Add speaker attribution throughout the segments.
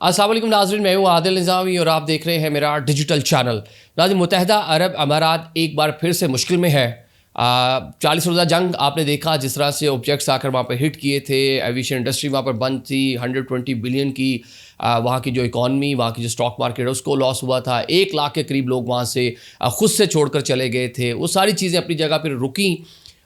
Speaker 1: अस्सलाम वालेकुम नाज़रीन, मैं हूँ आदिल निज़ामी और आप देख रहे हैं मेरा डिजिटल चैनल। नाज़रीन, मुत्तहिदा अरब अमारात एक बार फिर से मुश्किल में है। 40 रोज़ा जंग आपने देखा, जिस तरह से ऑब्जेक्ट्स आकर वहाँ पर हिट किए थे, एविएशन इंडस्ट्री वहाँ पर बंद थी, 120 बिलियन की वहाँ की जो इकॉनमी, वहाँ की जो स्टॉक मार्केट है उसको लॉस हुआ था। 1 लाख के करीब लोग वहाँ से खुद से छोड़कर चले गए थे। वो सारी चीज़ें अपनी जगह पर रुकी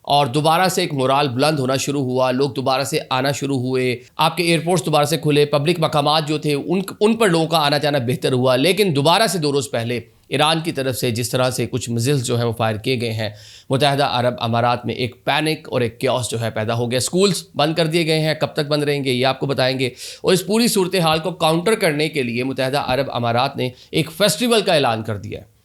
Speaker 1: और दोबारा से एक मोराल बुलंद होना शुरू हुआ, लोग दोबारा से आना शुरू हुए, आपके एयरपोर्ट्स दोबारा से खुले, पब्लिक मकामात जो थे उन पर लोगों का आना जाना बेहतर हुआ। लेकिन दोबारा से 2 रोज़ पहले ईरान की तरफ से जिस तरह से कुछ मिज़ाइल्स जो हैं वो फायर किए गए हैं, मुत्तहिदा अरब अमारात में एक पैनिक और एक क्योस जो है पैदा हो गया। स्कूल्स बंद कर दिए गए हैं, कब तक बंद रहेंगे ये आपको बताएंगे। और इस पूरी सूरत हाल को काउंटर करने के लिए मुत्तहिदा अरब अमारात ने एक फेस्टिवल का ऐलान कर दिया है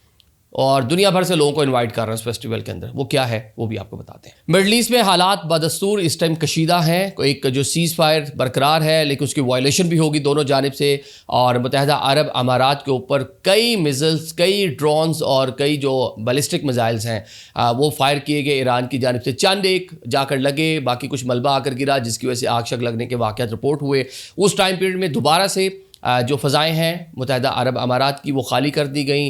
Speaker 1: और दुनिया भर से लोगों को इनवाइट कर रहे हैं इस फेस्टिवल के अंदर। वो क्या है वो भी आपको बताते हैं। मिडल ईस्ट में हालात बदस्तूर इस टाइम कशीदा हैं। एक जो सीज़ फायर बरकरार है लेकिन उसकी वायलेशन भी होगी दोनों जानिब से, और मुत्तहिदा अरब अमारात के ऊपर कई मिज़ाइल्स, कई ड्रोन्स और कई जो बैलिस्टिक मिज़ाइल्स हैं वो फायर किए गए ईरान की जानिब से। चंद एक जाकर लगे, बाकी कुछ मलबा आकर गिरा जिसकी वजह से आग शक लगने के वाक़यात रिपोर्ट हुए। उस टाइम पीरियड में दोबारा से जो फ़ज़ाएँ हैं मुत्तहिदा अरब अमारात की वो खाली कर दी गई।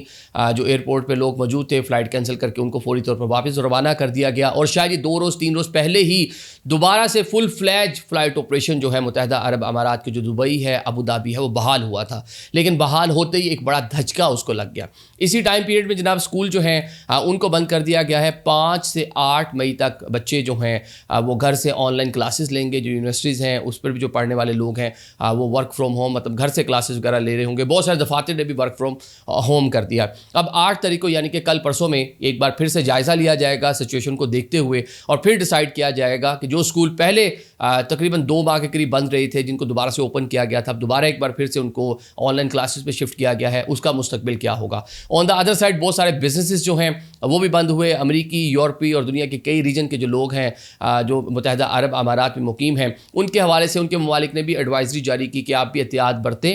Speaker 1: जो एयरपोर्ट पे लोग मौजूद थे फ़्लाइट कैंसिल करके उनको फ़ौरी तौर पर वापस रवाना कर दिया गया। और शायद ये 2 रोज़ 3 रोज़ पहले ही दोबारा से फुल फ्लैज फ़्लाइट ऑपरेशन जो है मुत्तहिदा अरब अमारात के जो दुबई है, अबू धाबी है, वो बहाल हुआ था। लेकिन बहाल होते ही एक बड़ा धचका उसको लग गया। इसी टाइम पीरियड में जनाब स्कूल जो हैं उनको बंद कर दिया गया है। 5 से 8 मई तक बच्चे जो हैं वो घर से ऑनलाइन क्लासेस लेंगे। जो यूनिवर्सिटीज़ हैं उस पर भी जो पढ़ने वाले लोग हैं वो वर्क फ्रॉम होम, मतलब घर से क्लासेस वगैरह ले रहे होंगे। बहुत सारे दफातर ने भी वर्क फ्रॉम होम कर दिया। अब 8 तारीख को यानी कि कल परसों में एक बार फिर से जायज़ा लिया जाएगा सिचुएशन को देखते हुए, और फिर डिसाइड किया जाएगा कि जो स्कूल पहले तकरीबन 2 माह के करीब बंद रहे थे, जिनको दोबारा से ओपन किया गया था, अब दोबारा एक बार फिर से उनको ऑनलाइन क्लासेस पे शिफ्ट किया गया है, उसका मुस्तकबिल क्या होगा। ऑन द अदर साइड बहुत सारे बिजनेसेस जो हैं वो भी बंद हुए। अमरीकी, यूरोपीय और दुनिया के कई रीजन के जो लोग हैं जो मुत्तहिदा अरब अमारात में मुकीम हैं, उनके हवाले से उनके ममालिक ने भी एडवाइजरी जारी की कि आप भी एहतियात बरतें।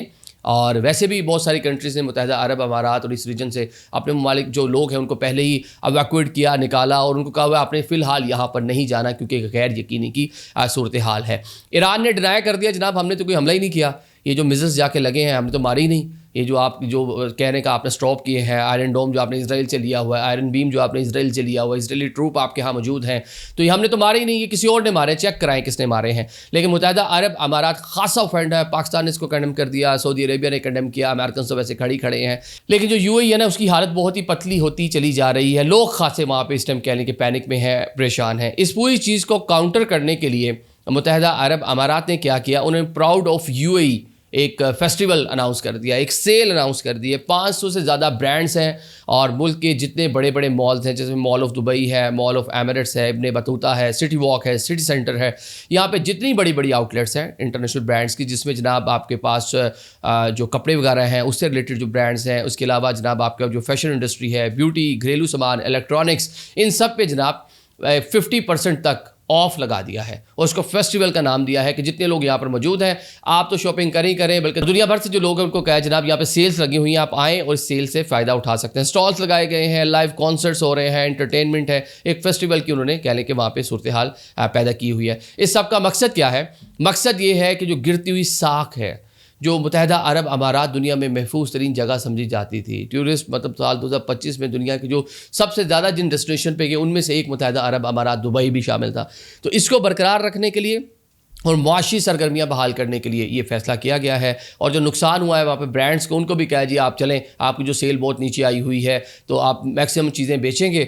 Speaker 1: और वैसे भी बहुत सारी कंट्रीज़ ने मुत्तहिदा अरब अमारात और इस रीजन से अपने ममालिक जो लोग हैं उनको पहले ही एवैक्यूएट किया, निकाला, और उनको कहा हुआ आपने फ़िलहाल यहाँ पर नहीं जाना क्योंकि गैर यकीनी की सूरत हाल है। ईरान ने डिनाई कर दिया, जनाब हमने तो कोई हमला ही नहीं किया, ये जो मिज़ाइल्स जाके लगे हैं हमने तो मारे ही नहीं। ये जो आप जो कहने का आपने स्टॉप किए हैं, आयरन डोम जो आपने इसराइल से लिया हुआ है, आयरन बीम जो आपने इसराइल से लिया हुआ है, इसराइली ट्रूप आपके यहाँ मौजूद हैं, तो ये हमने तो मारे ही नहीं, ये किसी और ने मारे, चेक कराएं किसने मारे हैं। लेकिन मुत्तहिदा अरब अमारात खासा ऑफेंड है। पाकिस्तान ने इसको कंडेम कर दिया, सऊदी अरेबिया ने कंडेम किया, अमेरिकन तो वैसे खड़े हैं। लेकिन जो यूएई है ना उसकी हालत बहुत ही पतली होती चली जा रही है। लोग खासे वहाँ पर इस टाइम कहने के पैनिक में है, परेशान है। इस पूरी चीज़ को काउंटर करने के लिए मुत्तहिदा अरब अमारात ने क्या किया, उन्होंने प्राउड ऑफ यूएई एक फेस्टिवल अनाउंस कर दिया, एक सेल अनाउंस कर दी है। 500 से ज़्यादा ब्रांड्स हैं और मुल्क के जितने बड़े बड़े मॉल्स हैं, जैसे मॉल ऑफ दुबई है, मॉल ऑफ एमिरेट्स है, इब्न बतूता है, सिटी वॉक है, सिटी सेंटर है, यहाँ पे जितनी बड़ी बड़ी आउटलेट्स हैं इंटरनेशनल ब्रांड्स की, जिसमें जनाब आपके पास जो कपड़े वगैरह हैं उससे रिलेटेड जो ब्रांड्स हैं, उसके अलावा जनाब आपका जो फैशन इंडस्ट्री है, ब्यूटी, घरेलू सामान, इलेक्ट्रॉनिक्स, इन सब पे जनाब 50% तक ऑफ लगा दिया है। और उसको फेस्टिवल का नाम दिया है कि जितने लोग यहाँ पर मौजूद हैं आप तो शॉपिंग करें, बल्कि दुनिया भर से जो लोग हैं उनको कहा जनाब यहाँ पे सेल्स लगी हुई हैं, आप आएँ और इस सेल से फ़ायदा उठा सकते हैं। स्टॉल्स लगाए गए हैं, लाइव कॉन्सर्ट्स हो रहे हैं, एंटरटेनमेंट है, एक फेस्टिवल की उन्होंने कहने के वहाँ पर सूरत हाल पैदा की हुई है। इस सब का मकसद क्या है? मकसद ये है कि जो गिरती हुई साख है, जो मुत्तहिदा अरब अमारात दुनिया में महफूज तरीन जगह समझी जाती थी, टूरिस्ट मतलब साल 2025 में दुनिया की जो सबसे ज़्यादा जिन डेस्टिनेशन पे गए उनमें से एक मुत्तहिदा अरब अमारात, दुबई भी शामिल था। तो इसको बरकरार रखने के लिए और मुआशी सरगर्मियाँ बहाल करने के लिए ये फैसला किया गया है। और जो नुकसान हुआ है वहाँ पे ब्रांड्स को, उनको भी कहा जी आप चलें, आपकी जो सेल बहुत नीचे आई हुई है तो आप मैक्सिमम चीज़ें बेचेंगे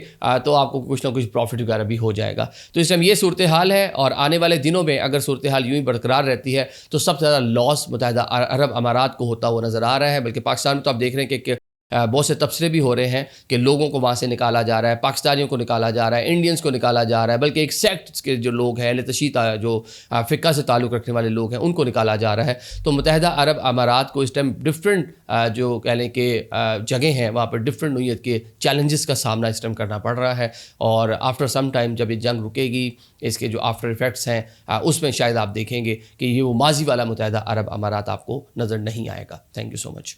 Speaker 1: तो आपको कुछ ना कुछ प्रॉफिट वगैरह भी हो जाएगा। तो इस टाइम ये सूरत हाल है और आने वाले दिनों में अगर सूरत हाल यूँ ही बरकरार रहती है तो सबसे ज़्यादा लॉस मुत्तहिदा अरब अमारात को होता हुआ नज़र आ रहा है। बल्कि पाकिस्तान में तो आप देख रहे हैं कि बहुत से तबसरे भी हो रहे हैं कि लोगों को वहाँ से निकाला जा रहा है, पाकिस्तानियों को निकाला जा रहा है, इंडियंस को निकाला जा रहा है, बल्कि एक सेक्ट के जो लोग हैं, लतशीता जो फ़िक्का से ताल्लुक़ रखने वाले लोग हैं, उनको निकाला जा रहा है। तो मुत्तहिदा अरब अमारात को इस टाइम डिफरेंट जो कह लें कि जगह हैं वहाँ पर डिफरेंट नोयत के चैलेंजेस का सामना इस टाइम करना पड़ रहा है। और आफ्टर सम टाइम जब ये जंग रुकेगी, इसके जो आफ्टर इफ़ेक्ट्स हैं उसमें शायद आप देखेंगे कि ये वो माजी वाला मुत्तहिदा अरब अमारात आपको नज़र नहीं आएगा। Thank you so much.